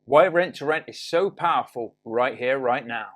Why Rent-to-Rent is so powerful right here, right now.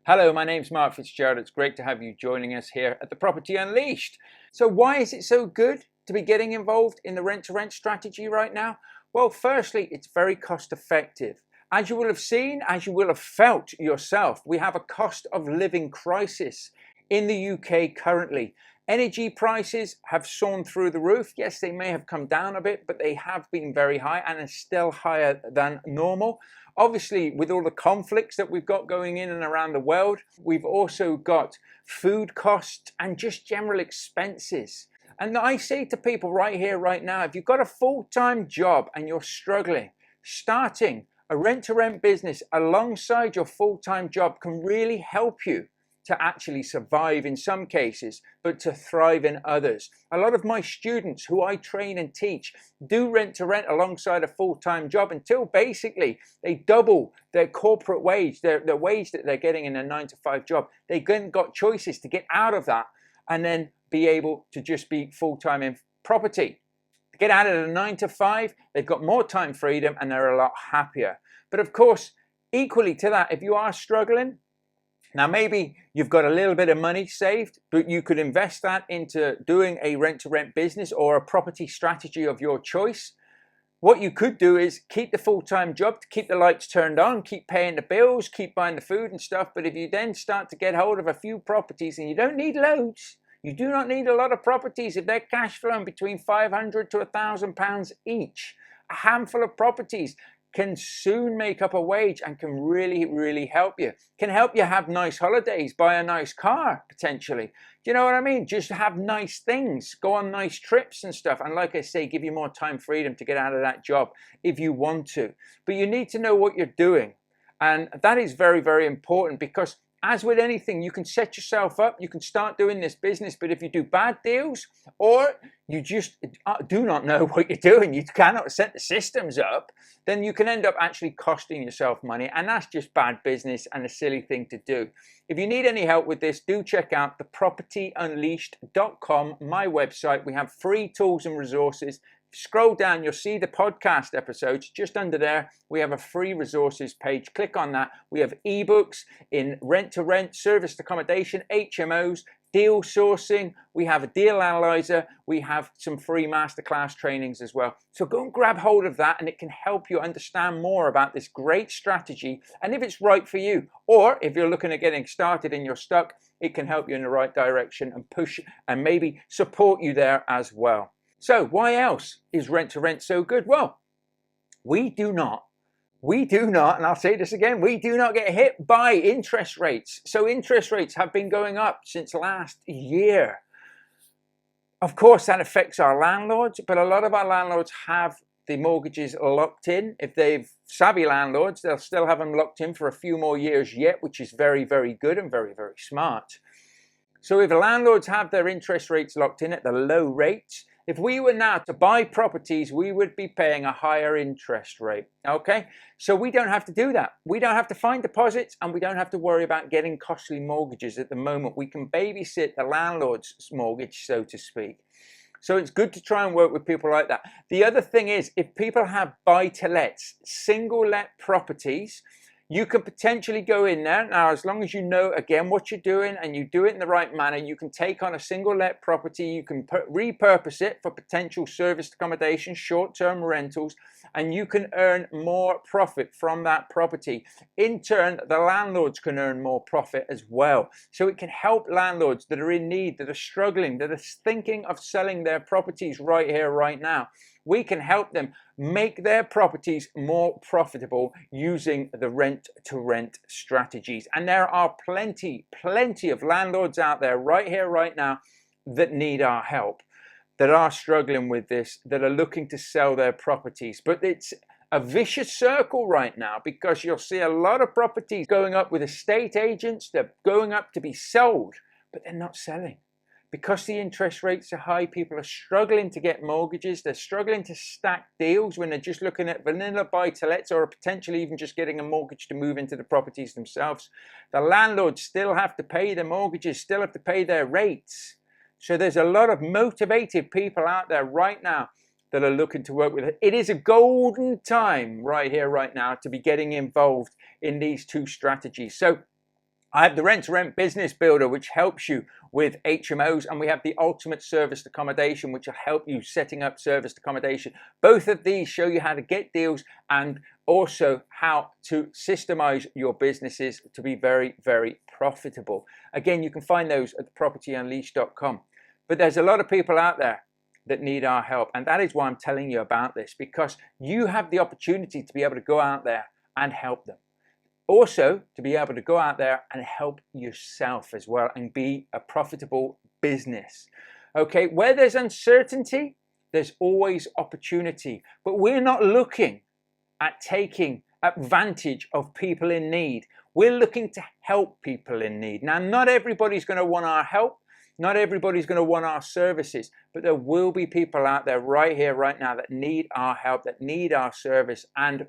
Hello, my name's Mark Fitzgerald. It's great to have you joining us here at the Property Unleashed. So why is it so good to be getting involved in the rent-to-rent strategy right now? Well, firstly, it's very cost effective. As you will have seen, as you will have felt yourself, we have a cost of living crisis in the UK currently. Energy prices have soared through the roof. Yes, they may have come down a bit, but they have been very high and are still higher than normal. Obviously, with all the conflicts that we've got going in and around the world, we've also got food costs and just general expenses. And I say to people right here, right now, if you've got a full-time job and you're struggling, starting a rent-to-rent business alongside your full-time job can really help you to actually survive in some cases, but to thrive in others. A lot of my students who I train and teach do rent-to-rent alongside a full-time job until basically they double their corporate wage, their wage that they're getting in a 9-to-5 job. They then got choices to get out of that and then be able to just be full-time in property. Get out of the 9-to-5, they've got more time freedom and they're a lot happier. But of course, equally to that, if you are struggling, now maybe you've got a little bit of money saved, but you could invest that into doing a rent-to-rent business or a property strategy of your choice. What you could do is keep the full-time job to keep the lights turned on, keep paying the bills, keep buying the food and stuff. But if you then start to get hold of a few properties, and you don't need loads, you do not need a lot of properties. If they're cash flowing between £500 to £1,000 each, a handful of properties can soon make up a wage and can really help you. Can help you have nice holidays, buy a nice car potentially. Do you know what I mean? Just have nice things, go on nice trips and stuff. And like I say, give you more time freedom to get out of that job if you want to. But you need to know what you're doing. And that is very important, because as with anything, you can set yourself up, you can start doing this business, but if you do bad deals or you just do not know what you're doing, you cannot set the systems up, then you can end up actually costing yourself money, and that's just bad business and a silly thing to do. If you need any help with this, do check out thepropertyunleashed.com, my website. We have free tools and resources. Scroll down, you'll see the podcast episodes. Just under there, we have a free resources page. Click on that. We have ebooks in rent-to-rent, serviced accommodation, HMOs, deal sourcing. We have a deal analyzer. We have some free masterclass trainings as well. So go and grab hold of that, and it can help you understand more about this great strategy and if it's right for you. Or if you're looking at getting started and you're stuck, it can help you in the right direction and push and maybe support you there as well. So why else is rent-to-rent so good? Well, we do not, and I'll say this again, we do not get hit by interest rates. So interest rates have been going up since last year. Of course, that affects our landlords, but a lot of our landlords have the mortgages locked in. If they've savvy landlords, they'll still have them locked in for a few more years yet, which is very good and very smart. So if the landlords have their interest rates locked in at the low rates, if we were now to buy properties, we would be paying a higher interest rate, okay? So we don't have to do that. We don't have to find deposits, and we don't have to worry about getting costly mortgages at the moment. We can babysit the landlord's mortgage, so to speak. So it's good to try and work with people like that. The other thing is, if people have buy-to-lets, single-let properties, you can potentially go in there. Now, as long as you know, again, what you're doing and you do it in the right manner, you can take on a single let property, you can repurpose it for potential serviced accommodation, short-term rentals, and you can earn more profit from that property. In turn, the landlords can earn more profit as well. So it can help landlords that are in need, that are struggling, that are thinking of selling their properties right here, right now. We can help them make their properties more profitable using the rent-to-rent strategies. And there are plenty of landlords out there right here, right now, that need our help, that are struggling with this, that are looking to sell their properties. But it's a vicious circle right now, because you'll see a lot of properties going up with estate agents. They're going up to be sold, but they're not selling. because the interest rates are high, people are struggling to get mortgages. They're struggling to stack deals when they're just looking at vanilla buy-to-lets or potentially even just getting a mortgage to move into the properties themselves. The landlords still have to pay their mortgages, still have to pay their rates. So there's a lot of motivated people out there right now that are looking to work with it. It is a golden time right here, right now, to be getting involved in these two strategies. So I have the Rent-to-Rent Business Builder, which helps you with HMOs, and we have the Ultimate Serviced Accommodation, which will help you setting up serviced accommodation. Both of these show you how to get deals and also how to systemize your businesses to be very, very profitable. Again, you can find those at thepropertyunleashed.com. But there's a lot of people out there that need our help, and that is why I'm telling you about this, because you have the opportunity to be able to go out there and help them. Also, to be able to go out there and help yourself as well and be a profitable business. Okay, where there's uncertainty, there's always opportunity. But we're not looking at taking advantage of people in need. We're looking to help people in need. Now, not everybody's going to want our help. Not everybody's going to want our services, but there will be people out there right here, right now that need our help, that need our service. And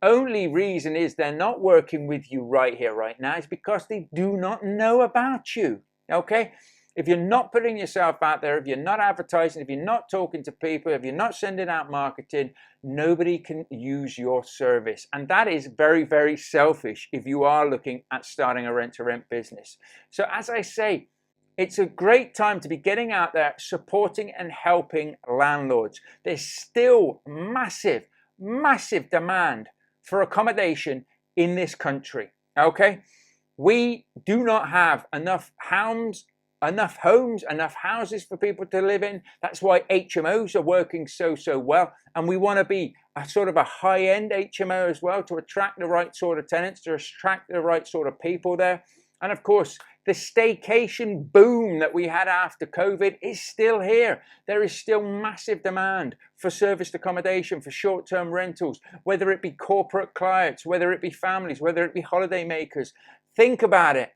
only reason is they're not working with you right here, right now, is because they do not know about you. Okay? If you're not putting yourself out there, if you're not advertising, if you're not talking to people, if you're not sending out marketing, nobody can use your service. And that is very, very selfish if you are looking at starting a rent-to-rent business. So as I say, it's a great time to be getting out there, supporting and helping landlords. There's still massive, massive demand for accommodation in this country. Okay, we do not have enough homes, enough houses for people to live in. That's why HMOs are working so well, and we want to be a sort of a high-end HMO as well to attract the right sort of tenants, to attract the right sort of people there. And of course, the staycation boom that we had after COVID is still here. There is still massive demand for serviced accommodation, for short-term rentals, whether it be corporate clients, whether it be families, whether it be holiday makers. Think about it.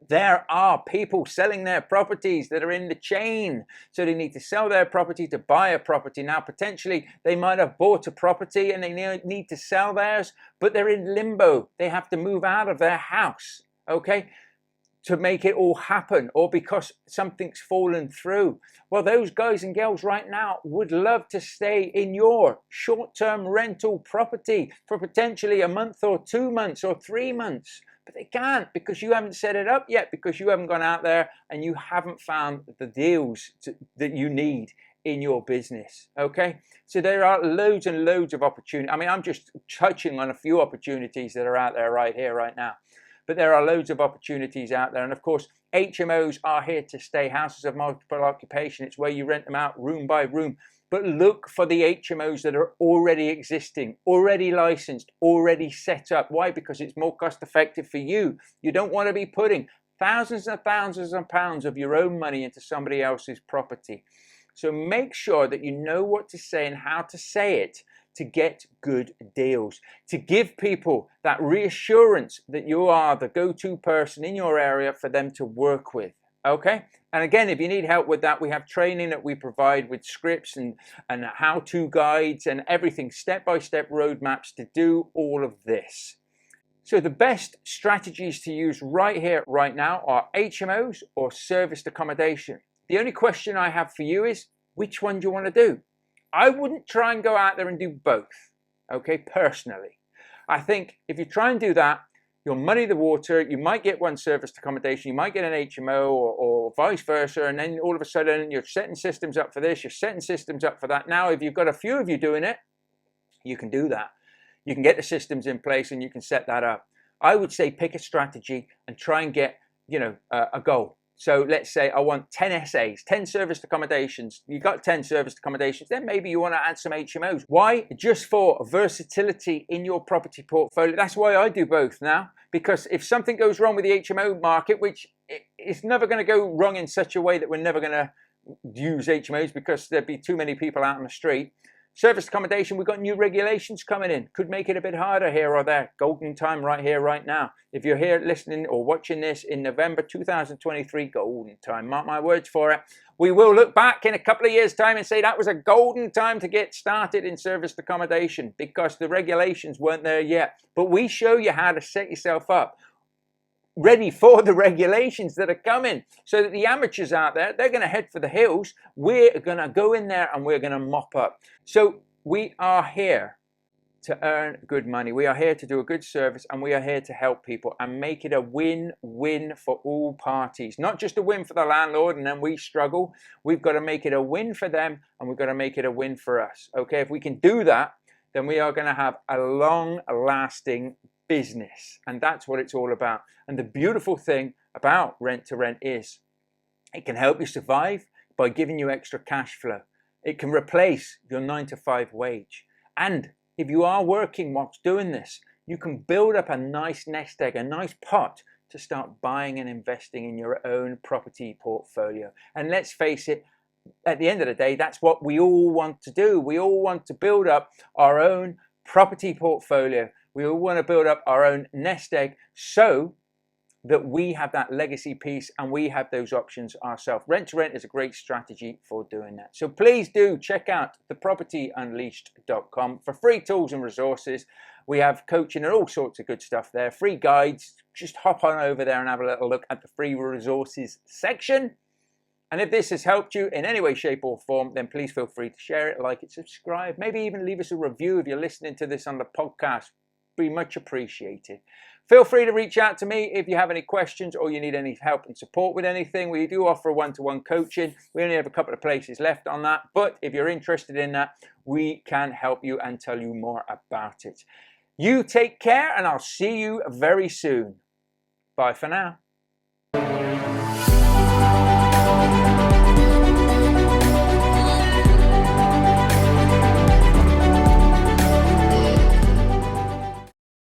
There are people selling their properties that are in the chain. So they need to sell their property to buy a property. Now, potentially, they might have bought a property and they need to sell theirs, but they're in limbo. They have to move out of their house, okay, to make it all happen, or because something's fallen through. Well, those guys and girls right now would love to stay in your short-term rental property for potentially a month or 2 months or 3 months. But they can't because you haven't set it up yet, because you haven't gone out there and you haven't found the deals that you need in your business. Okay, so there are loads and loads of opportunities. I mean, I'm just touching on a few opportunities that are out there right here, right now. But there are loads of opportunities out there. And of course, HMOs are here to stay, houses of multiple occupation. It's where you rent them out room by room. But look for the HMOs that are already existing, already licensed, already set up. Why? Because it's more cost effective for you. You don't want to be putting thousands and thousands of pounds of your own money into somebody else's property. So make sure that you know what to say and how to say it to get good deals, to give people that reassurance that you are the go-to person in your area for them to work with. Okay, and again, if you need help with that, we have training that we provide with scripts and how-to guides and everything, step-by-step roadmaps to do all of this. So the best strategies to use right here, right now are HMOs or serviced accommodation. The only question I have for you is, which one do you want to do? I wouldn't try and go out there and do both, okay, personally. I think if you try and do that, you'll muddy the water. You might get one serviced accommodation, you might get an HMO or vice versa, and then all of a sudden you're setting systems up for this, you're setting systems up for that. Now, if you've got a few of you doing it, you can do that. You can get the systems in place and you can set that up. I would say pick a strategy and try and get, a goal. So let's say I want 10 SAs, 10 serviced accommodations. You got 10 serviced accommodations, then maybe you want to add some HMOs. Why? Just for versatility in your property portfolio. That's why I do both now, because if something goes wrong with the HMO market, which it's never going to go wrong in such a way that we're never going to use HMOs because there'd be too many people out on the street. Service accommodation, we've got new regulations coming in. Could make it a bit harder here or there. Golden time right here, right now. If you're here listening or watching this in November 2023, golden time. Mark my words for it. We will look back in a couple of years' time and say that was a golden time to get started in serviced accommodation because the regulations weren't there yet. But we show you how to set yourself up ready for the regulations that are coming, so that the amateurs out there, they're going to head for the hills. We're going to go in there and we're going to mop up. So we are here to earn good money. We are here to do a good service, and we are here to help people and make it a win-win for all parties. Not just a win for the landlord and then we struggle. We've got to make it a win for them, and we've got to make it a win for us. Okay, if we can do that, then we are going to have a long-lasting business, and that's what it's all about. And the beautiful thing about Rent-to-Rent is it can help you survive by giving you extra cash flow. It can replace your 9-to-5 wage. And if you are working whilst doing this, you can build up a nice nest egg, a nice pot to start buying and investing in your own property portfolio. And let's face it, at the end of the day, that's what we all want to do. We all want to build up our own property portfolio. We all want to build up our own nest egg so that we have that legacy piece and we have those options ourselves. Rent-to-Rent is a great strategy for doing that. So please do check out thepropertyunleashed.com for free tools and resources. We have coaching and all sorts of good stuff there. Free guides. Just hop on over there and have a little look at the free resources section. And if this has helped you in any way, shape or form, then please feel free to share it, like it, subscribe, maybe even leave us a review if you're listening to this on the podcast. Be much appreciated. Feel free to reach out to me if you have any questions or you need any help and support with anything. We do offer one-to-one coaching. We only have a couple of places left on that, but if you're interested in that, we can help you and tell you more about it. You take care, and I'll see you very soon. Bye for now.